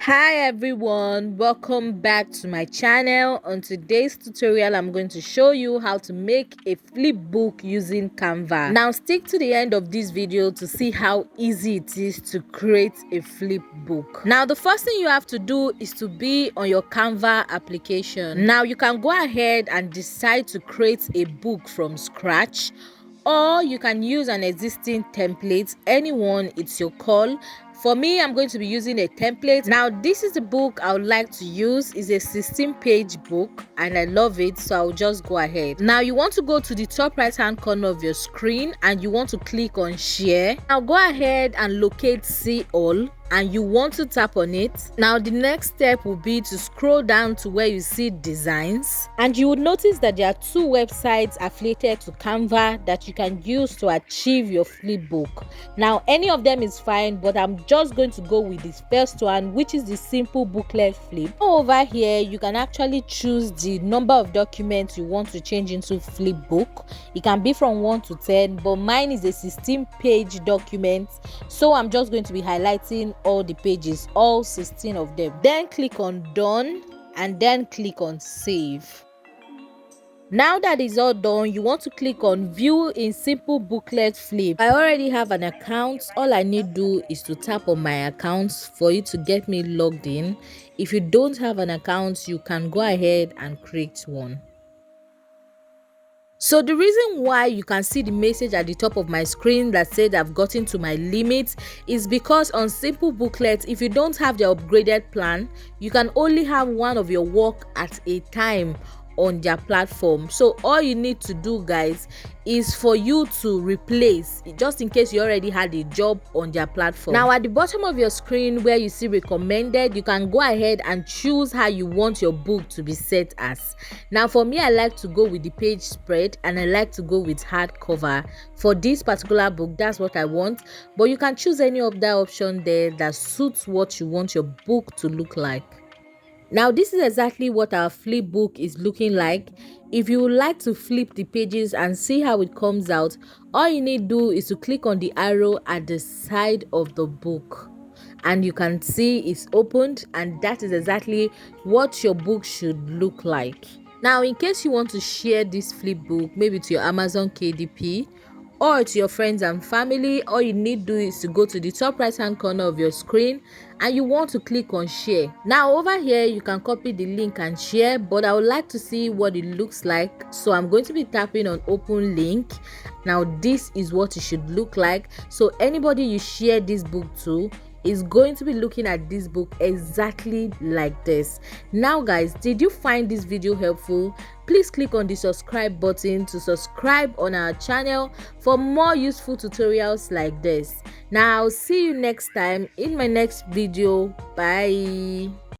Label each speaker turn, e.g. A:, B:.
A: Hi everyone, welcome back to my channel. On today's tutorial I'm going to show you how to make a flipbook using Canva. Now stick to the end of this video to see how easy it is to create a flipbook. Now the first thing you have to do is to be on your Canva application. Now you can go ahead and decide to create a book from scratch, or you can use an existing template. Anyone, it's your call. For me, I'm going to be using a template. Now this is the book I would like to use. It's a 16-page book and I love it, so I'll just go ahead. Now you want to go to the top right hand corner of your screen and you want to click on share. Now go ahead and locate see all and you want to tap on it. Now the next step will be to scroll down to where you see designs, and you will notice that there are two websites affiliated to Canva that you can use to achieve your flipbook. Now any of them is fine, but I'm just going to go with this first one, which is the simple booklet flip. Over here you can actually choose the number of documents you want to change into flipbook. It can be from 1 to 10, but mine is a 16-page document, so I'm just going to be highlighting all the pages, all 16 of them. Then click on done and then click on save. Now that is all done, you want to click on view in simple booklet flip. I already have an account. All I need to do is to tap on my account for you to get me logged in. If you don't have an account, you can go ahead and create one. So the reason why you can see the message at the top of my screen that said I've gotten to my limit is because on simple booklet, if you don't have the upgraded plan, you can only have one of your work at a time on their platform. So all you need to do, guys, is for you to replace, just in case you already had a job on their platform. Now at the bottom of your screen where you see recommended, you can go ahead and choose how you want your book to be set as. Now for me, I like to go with the page spread and I like to go with hardcover. For this particular book, that's what I want, but you can choose any of that option there that suits what you want your book to look like. Now this is exactly what our flip book is looking like. If you would like to flip the pages and see how it comes out, all you need to do is to click on the arrow at the side of the book and you can see it's opened, and that is exactly what your book should look like. Now in case you want to share this flip book maybe to your Amazon KDP or to your friends and family, all you need to do is to go to the top right hand corner of your screen and you want to click on share. Now over here you can copy the link and share, but I would like to see what it looks like, so I'm going to be tapping on open link. Now this is what it should look like. So anybody you share this book to is going to be looking at this book exactly like this. Now guys, did you find this video helpful? Please click on the subscribe button to subscribe on our channel for more useful tutorials like this. Now I'll see you next time in my next video. Bye.